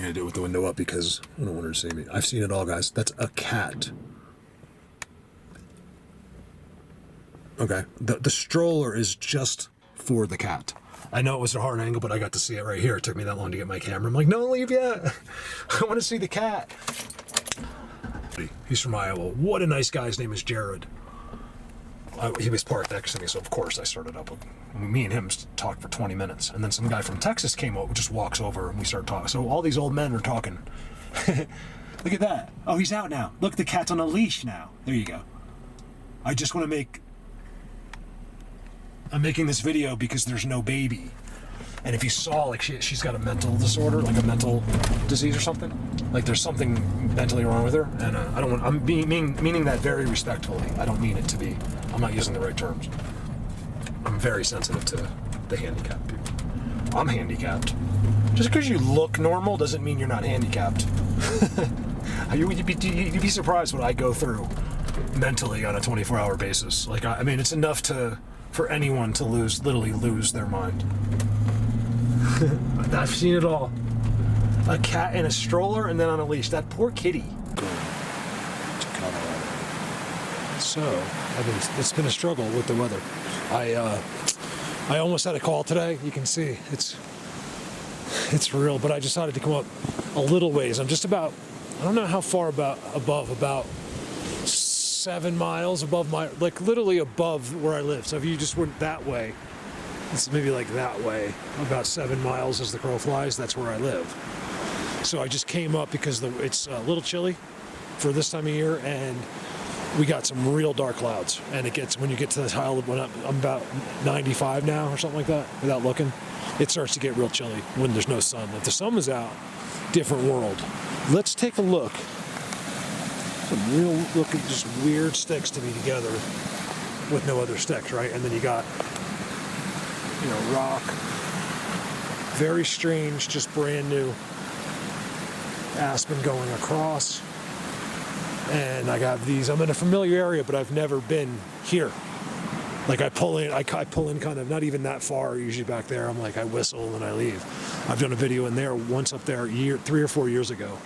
I'm gonna do it with the window up because I don't want her to see me. I've seen it all, guys. That's a cat. Okay, the stroller is just for the cat. I know it was a hard angle, but I got to see it right here. It took me that long to get my camera. I'm like, no, leave yet. I want to see the cat. He's from Iowa. What a nice guy. His name is Jared. He was parked next to me, so of course I started up. Me and him talked for 20 minutes. And then some guy from Texas came over, just walks over, and we start talking. So all these old men are talking. Look at that. Oh, he's out now. Look, the cat's on a leash now. There you go. I just want to make... I'm making this video because there's no baby. And if you saw, like, she's got a mental disorder, like a mental disease or something. Like, there's something mentally wrong with her. And I don't want... I'm meaning that very respectfully. I don't mean it to be... I'm not using the right terms. I'm very sensitive to the handicapped people. I'm handicapped. Just because you look normal doesn't mean you're not handicapped. You'd be surprised what I go through mentally on a 24-hour basis. Like, I mean, it's enough for anyone to literally lose their mind. I've seen it all. A cat in a stroller and then on a leash. That poor kitty. So, it's been a struggle with the weather. I almost had a call today. You can see it's real, but I decided to come up a little ways. I'm just about, I don't know how far about 7 miles above like literally above where I live. So if you just went that way, it's maybe like that way, about 7 miles as the crow flies. That's where I live. So I just came up because it's a little chilly for this time of year, and we got some real dark clouds. And it gets, when you get to the high, when I'm about 95 now or something like that, without looking, it starts to get real chilly when there's no sun. If the sun was out, different world. Let's take a look. Some real looking, just weird sticks to be together with no other sticks, right? And then you got, rock. Very strange, just brand new aspen going across. And I got these, I'm in a familiar area, but I've never been here. Like I pull in kind of not even that far, usually back there. I'm like, I whistle and I leave. I've done a video in there once up there 3 or 4 years ago,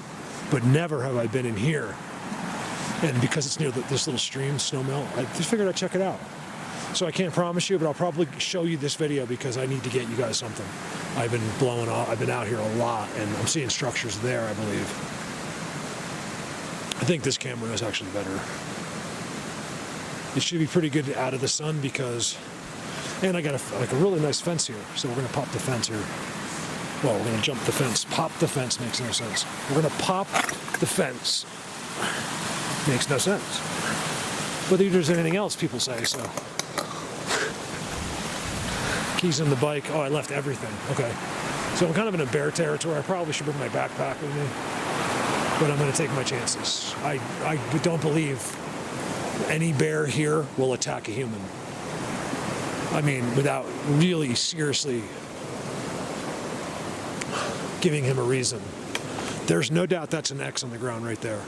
but never have I been in here. And because it's near this little stream, Snowmelt, I just figured I'd check it out. So I can't promise you, but I'll probably show you this video because I need to get you guys something. I've been blowing off, I've been out here a lot, and I'm seeing structures there, I believe. I think this camera is actually better. It should be pretty good out of the sun because, and I got a really nice fence here, so we're gonna pop the fence here. Well, we're gonna jump the fence. Pop the fence makes no sense. We're gonna pop the fence. Makes no sense. Whether there's anything else people say, so. Keys in the bike. Oh, I left everything. Okay. So I'm kind of in a bear territory. I probably should bring my backpack with me, but I'm going to take my chances. I don't believe any bear here will attack a human. I mean, without really seriously giving him a reason. There's no doubt that's an X on the ground right there.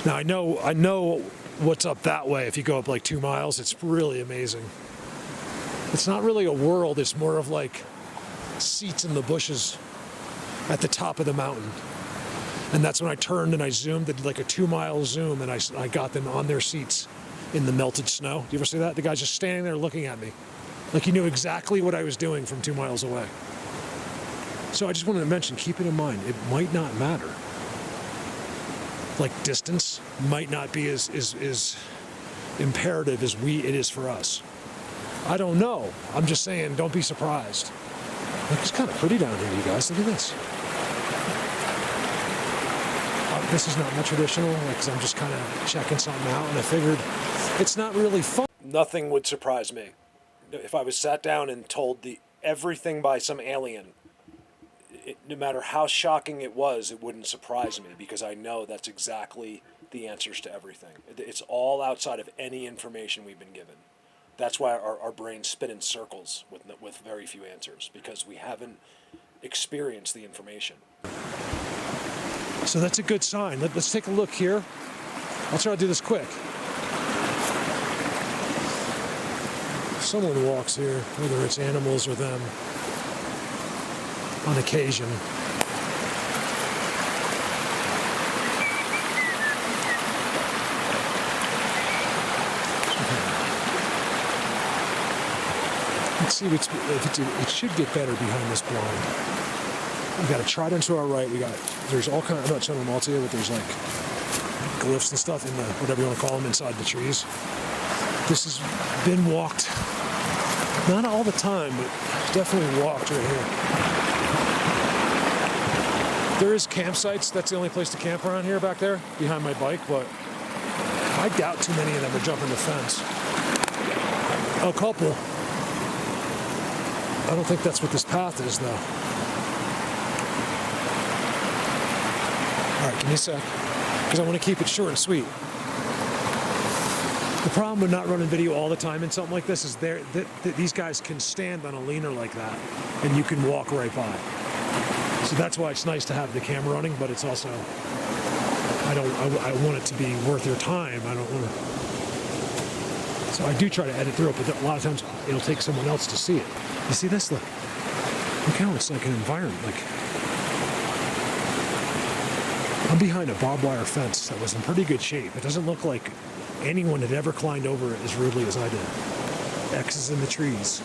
Now I know what's up that way. If you go up like 2 miles, it's really amazing. It's not really a world, it's more of like seats in the bushes at the top of the mountain. And that's when I turned and I zoomed, I did like a 2-mile zoom, and I got them on their seats in the melted snow. Do you ever see that? The guy's just standing there looking at me. Like he knew exactly what I was doing from 2 miles away. So I just wanted to mention, keep it in mind, it might not matter. Like distance might not be as imperative as it is for us. I don't know. I'm just saying, don't be surprised. Look, it's kind of pretty down here, you guys. Look at this. This is not my traditional, because I'm just kind of checking something out, and I figured it's not really fun. Nothing would surprise me. If I was sat down and told everything by some alien, no matter how shocking it was, it wouldn't surprise me, because I know that's exactly the answers to everything. It's all outside of any information we've been given. That's why our brains spin in circles with very few answers, because we haven't experienced the information. So that's a good sign. Let's take a look here. I'll try to do this quick. Someone walks here, whether it's animals or them, on occasion. Let's see it should get better behind this blind. We got a trident to our right. There's all kinds, I'm not showing them all to you, but there's like glyphs and stuff in the, whatever you want to call them, inside the trees. This has been walked, not all the time, but definitely walked right here. There is campsites. That's the only place to camp around here back there, behind my bike, but I doubt too many of them are jumping the fence. A couple. I don't think that's what this path is, though. All right, give me a sec, because I want to keep it short and sweet. The problem with not running video all the time in something like this is these guys can stand on a leaner like that, and you can walk right by. So that's why it's nice to have the camera running, but it's also, I want it to be worth your time. I don't want to. So I do try to edit through it, but a lot of times it'll take someone else to see it. You see this? Look how it's like an environment. Like, I'm behind a barbed wire fence that was in pretty good shape. It doesn't look like anyone had ever climbed over it as rudely as I did. X's in the trees.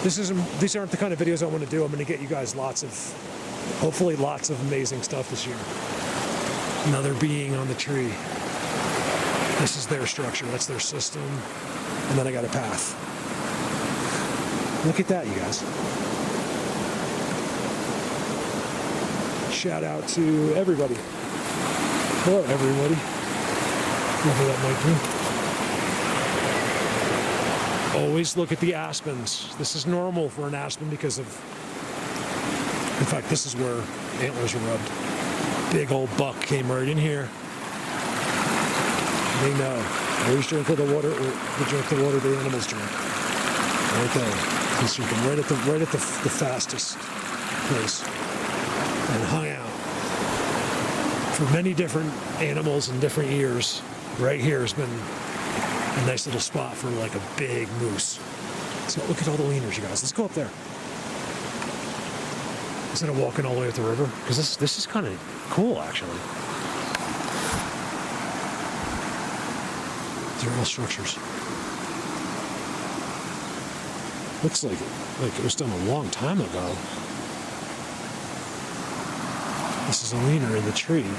These aren't the kind of videos I want to do. I'm going to get you guys hopefully lots of amazing stuff this year. Another being on the tree. This is their structure. That's their system. And then I got a path. Look at that, you guys. Shout out to everybody. Hello, everybody. Whoever that might be. Always look at the aspens. This is normal for an aspen because of, in fact, this is where antlers are rubbed. Big old buck came right in here. They know. Always drink the water the animals drink. Right there. He's drinking right at the fastest place. And hung out. For many different animals in different years, right here has been a nice little spot for like a big moose. So look at all the leaners, you guys. Let's go up there. Instead of walking all the way up the river, because this is kind of cool, actually. These are all structures. Looks like it was done a long time ago. This is a leaner in the tree.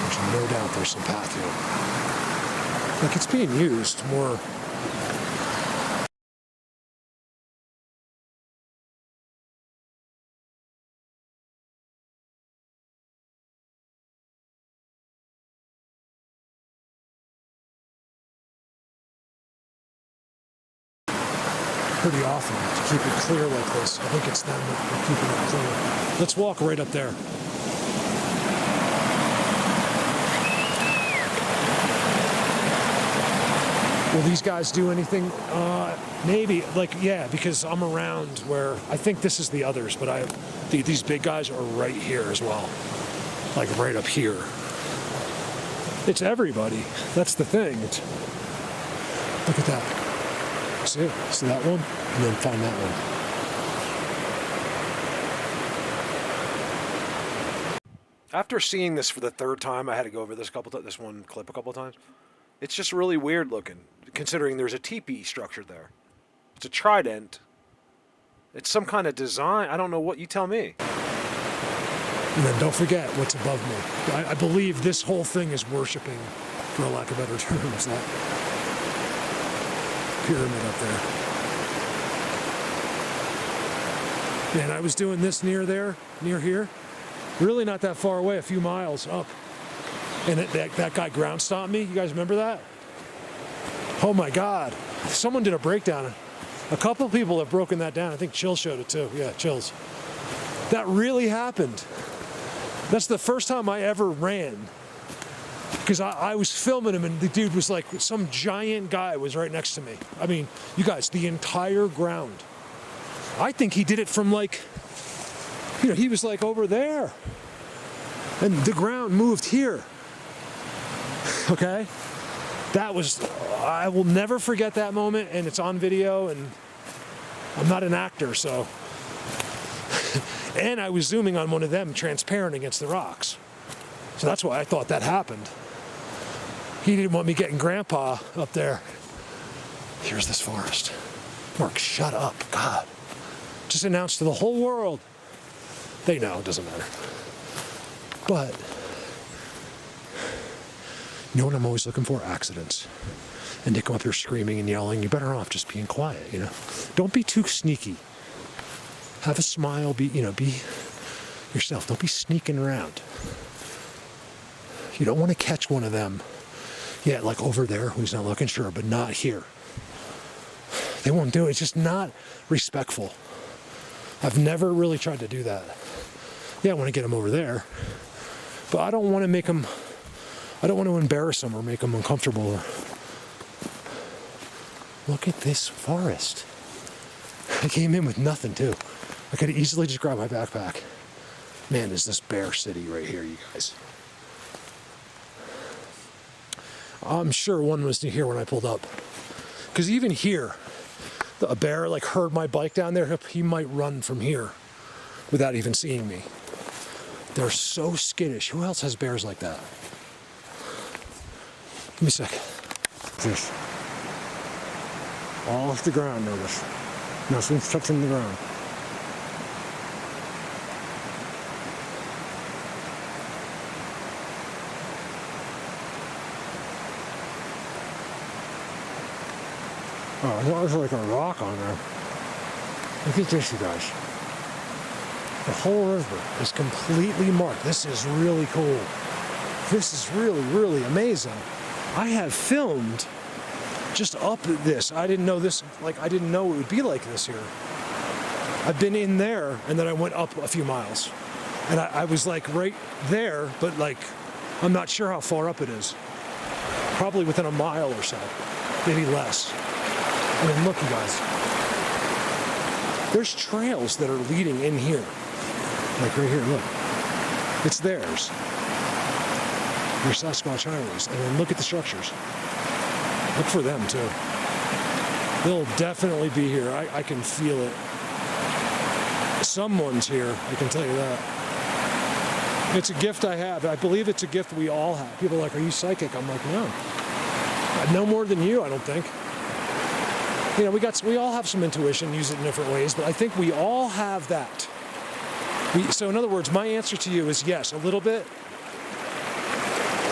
There's no doubt there's some path here. Like, it's being used more. Pretty often to keep it clear like this. I think it's them that are keeping it clear. Let's walk right up there. Will these guys do anything? Maybe. Like, yeah, because I'm around where I think this is the others, but these big guys are right here as well. Like right up here. It's everybody. That's the thing. Look at that. See it? See that one? And then find that one. After seeing this for the third time, I had to go over this one clip a couple of times. It's just really weird looking, considering there's a teepee structure there. It's a trident. It's some kind of design. I don't know what, you tell me. And then don't forget what's above me. I believe this whole thing is worshiping, for a lack of better terms, that pyramid up there. Man, I was doing this near here, really not that far away, a few miles up. And that guy ground stomped me. You guys remember that? Oh my God. Someone did a breakdown. A couple of people have broken that down. I think Chill showed it too. Yeah, Chills. That really happened. That's the first time I ever ran. Because I was filming him and the dude was like, some giant guy was right next to me. I mean, you guys, the entire ground. I think he did it from like, he was like over there. And the ground moved here. Okay? I will never forget that moment, and it's on video, and I'm not an actor, so. And I was zooming on one of them, transparent against the rocks. So that's why I thought that happened. He didn't want me getting Grandpa up there. Here's this forest. Mark, shut up. God. Just announced to the whole world. They know, it doesn't matter. But, you know what I'm always looking for? Accidents. And they come up here screaming and yelling. You're better off just being quiet, you know? Don't be too sneaky. Have a smile, be yourself. Don't be sneaking around. You don't want to catch one of them. Yeah, like over there, who's not looking, sure, but not here. They won't do it. It's just not respectful. I've never really tried to do that. Yeah, I want to get them over there, but I don't want to make them, I don't want to embarrass them or make them uncomfortable. Look at this forest. I came in with nothing too. I could easily just grab my backpack. Man, is this bear city right here, you guys. I'm sure one was here when I pulled up. Because even here, a bear like heard my bike down there, he might run from here without even seeing me. They're so skittish. Who else has bears like that? Give me a sec. This. All off the ground, notice. Nothing's touching the ground. Oh, there's like a rock on there. Look at this, you guys. The whole river is completely marked. This is really cool. This is really, really amazing. I have filmed just up this. I didn't know this, like, I didn't know it would be like this here. I've been in there, and then I went up a few miles. And I was like right there, but like, I'm not sure how far up it is. Probably within a mile or so, maybe less. I mean, look, you guys. There's trails that are leading in here. Like right here, look. It's theirs. They're Sasquatch highways. And then look at the structures. Look for them, too. They'll definitely be here. I can feel it. Someone's here, I can tell you that. It's a gift I have. I believe it's a gift we all have. People are like, are you psychic? I'm like, no. No more than you, I don't think. You know, we all have some intuition, use it in different ways, but I think we all have that. So in other words, my answer to you is yes, a little bit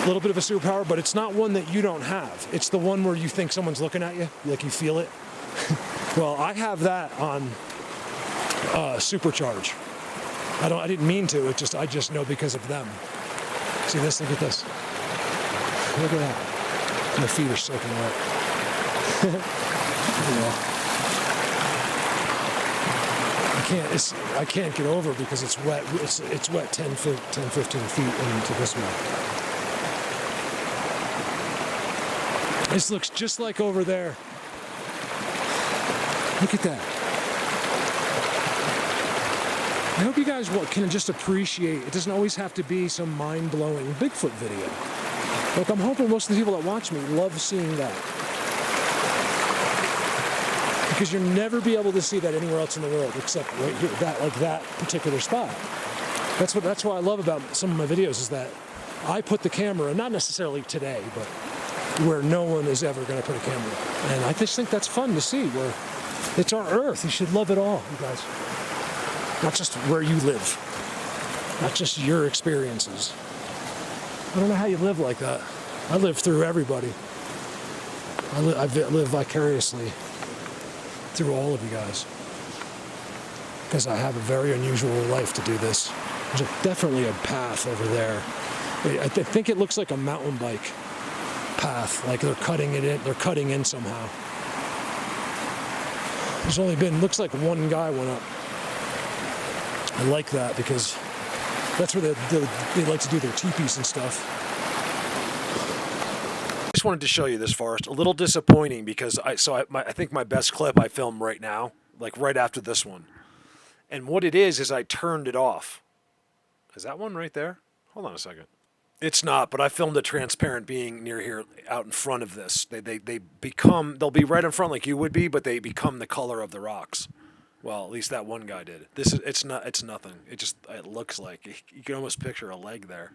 of a superpower, but it's not one that you don't have. It's the one where you think someone's looking at you, like you feel it. Well, I have that on supercharge. I didn't mean to. I just know because of them. See this? Look at this. Look at that. My feet are soaking wet. I can't get over because it's wet. It's wet 10, 15 feet into this one. This looks just like over there. Look at that. I hope you guys can just appreciate, it doesn't always have to be some mind-blowing Bigfoot video. Like, I'm hoping most of the people that watch me love seeing that. Because you'll never be able to see that anywhere else in the world except right here, that particular spot. That's what I love about some of my videos is that I put the camera, not necessarily today, but where no one is ever going to put a camera. And I just think that's fun to see, where it's our Earth. You should love it all, you guys. Not just where you live. Not just your experiences. I don't know how you live like that. I live through everybody. I live vicariously through all of you guys. Because I have a very unusual life to do this. There's definitely a path over there. I think it looks like a mountain bike path, like they're cutting it in. They're cutting in somehow. There's only been, looks like one guy went up. I like that because that's where they like to do their teepees and stuff. I just wanted to show you this forest. A little disappointing because I think my best clip I filmed right now, like right after this one. And what it is I turned it off. Is that one right there? Hold on a second. It's not, but I filmed a transparent being near here out in front of this. They'll be right in front like you would be, but they become the color of the rocks. Well, at least that one guy did. It's nothing. It looks like, you can almost picture a leg there.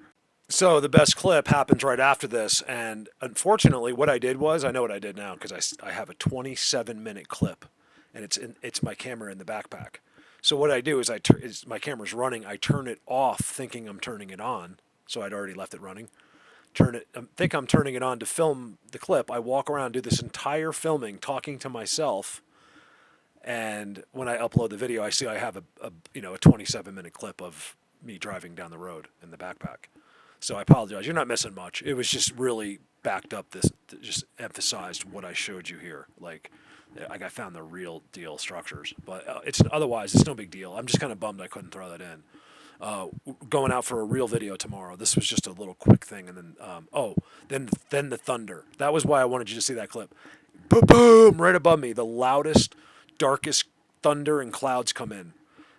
So the best clip happens right after this, and unfortunately, what I did was I know what I did now because I have a 27-minute clip, and it's my camera in the backpack. So what I do is my camera's running. I turn it off, thinking I'm turning it on. So I'd already left it running. Think I'm turning it on to film the clip. I walk around, do this entire filming, talking to myself, and when I upload the video, I see I have a 27-minute clip of me driving down the road in the backpack. So I apologize. You're not missing much. It was just really backed up this, just emphasized what I showed you here. Like I found the real deal structures, but it's no big deal. I'm just kind of bummed I couldn't throw that in. Going out for a real video tomorrow. This was just a little quick thing, and then the thunder. That was why I wanted you to see that clip. Boom, boom, right above me, the loudest, darkest thunder and clouds come in.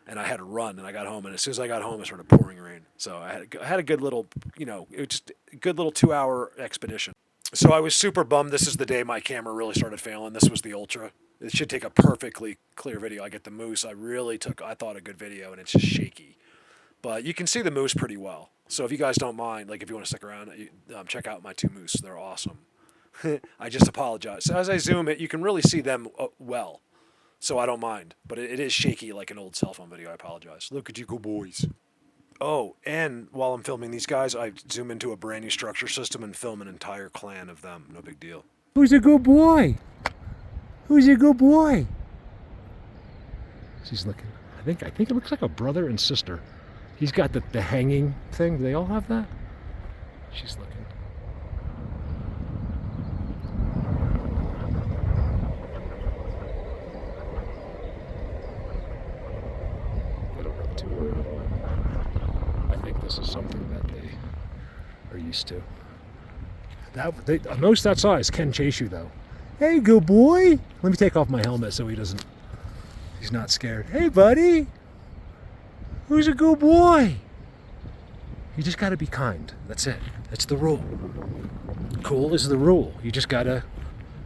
And I had to run, and I got home, and as soon as I got home, it started pouring rain. So I had a good little, it was just a good little 2-hour expedition. So I was super bummed. This is the day my camera really started failing. This was the Ultra. It should take a perfectly clear video. I get the Moose. I thought a good video, and it's just shaky. But you can see the Moose pretty well. So if you guys don't mind, like if you want to stick around, check out my 2 Moose. They're awesome. I just apologize. So as I zoom it, you can really see them well. So I don't mind, but it is shaky like an old cell phone video. I apologize. Look at you go, boys. Oh, and while I'm filming these guys, I zoom into a brand new structure system and film an entire clan of them. No big deal. Who's a good boy? Who's a good boy? She's looking. I think it looks like a brother and sister. He's got the hanging thing. Do they all have that? She's looking. I think this is something that they are used to. Most that size can chase you though. Hey, good boy. Let me take off my helmet so he's not scared. Hey, buddy. Who's a good boy? You just gotta be kind. That's it. That's the rule. Cool is the rule. You just gotta.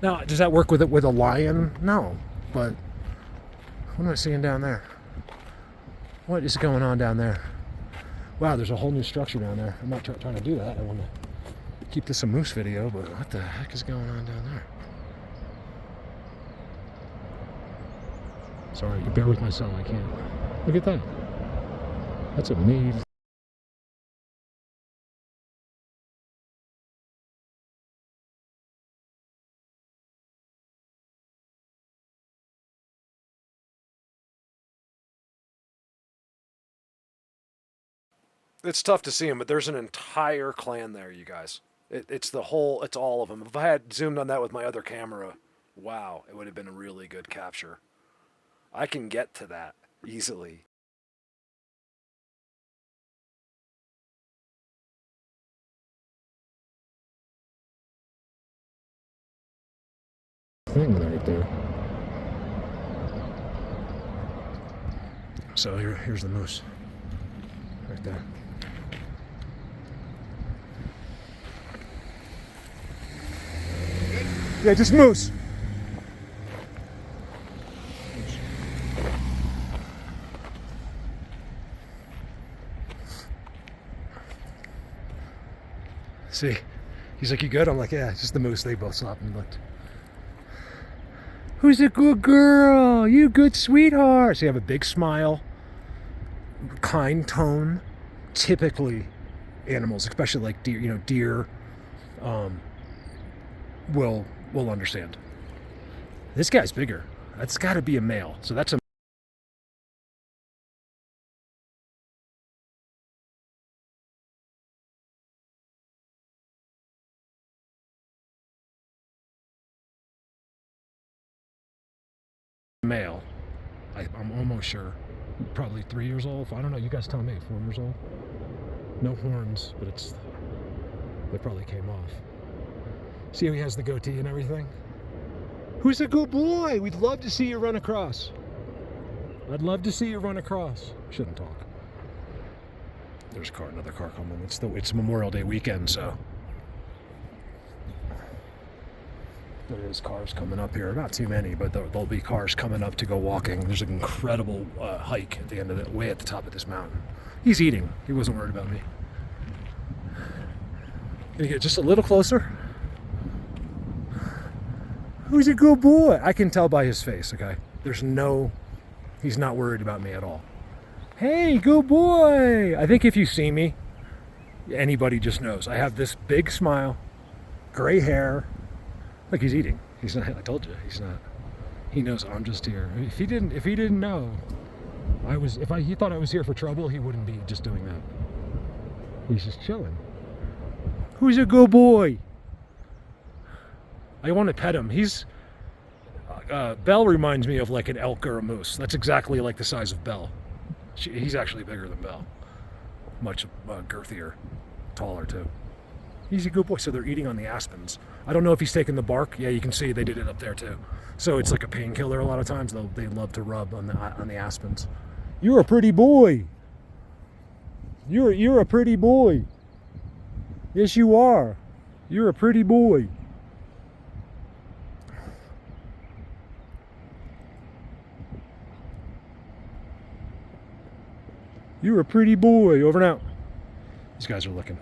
Now, does that work with a lion? No. But what am I seeing down there? What is going on down there? Wow, there's a whole new structure down there. I'm not trying to do that. I want to keep this a moose video, but what the heck is going on down there? Sorry, you bear with my son. I can't. Look at that. That's amazing. It's tough to see them, but there's an entire clan there, you guys. It's all of them. If I had zoomed on that with my other camera, wow, it would have been a really good capture. I can get to that easily. Thing right there. So here's the moose. Right there. Yeah, just moose. See, he's like, you good? I'm like, yeah, it's just the moose. They both stopped and looked. Who's a good girl? You good sweetheart. So you have a big smile, kind tone. Typically, animals, especially like deer, will understand. This guy's bigger. That's got to be a male. So that's a male. I'm almost sure. Probably 3 years old. I don't know. You guys tell me. 4 years old. No horns, but they probably came off. See how he has the goatee and everything? Who's a good boy? We'd love to see you run across. I'd love to see you run across. Shouldn't talk. There's another car coming. It's Memorial Day weekend, so there is cars coming up here. Not too many, but there'll be cars coming up to go walking. There's an incredible hike at the end of way at the top of this mountain. He's eating. He wasn't worried about me. Gonna get just a little closer. Who's a good boy? I can tell by his face, okay? He's not worried about me at all. Hey, good boy! I think if you see me, anybody just knows. I have this big smile, gray hair. Look, he's eating. He's not, I told you, he's not. He knows I'm just here. If he didn't know, he thought I was here for trouble, he wouldn't be just doing that. He's just chilling. Who's a good boy? I want to pet him. Belle reminds me of like an elk or a moose. That's exactly like the size of Belle. He's actually bigger than Belle. Much girthier, taller too. He's a good boy. So they're eating on the aspens. I don't know if he's taking the bark. Yeah, you can see they did it up there too. So it's like a painkiller a lot of times. They love to rub on the aspens. You're a pretty boy. You're a pretty boy. Yes, you are. You're a pretty boy. You're a pretty boy. Over and out. These guys are looking.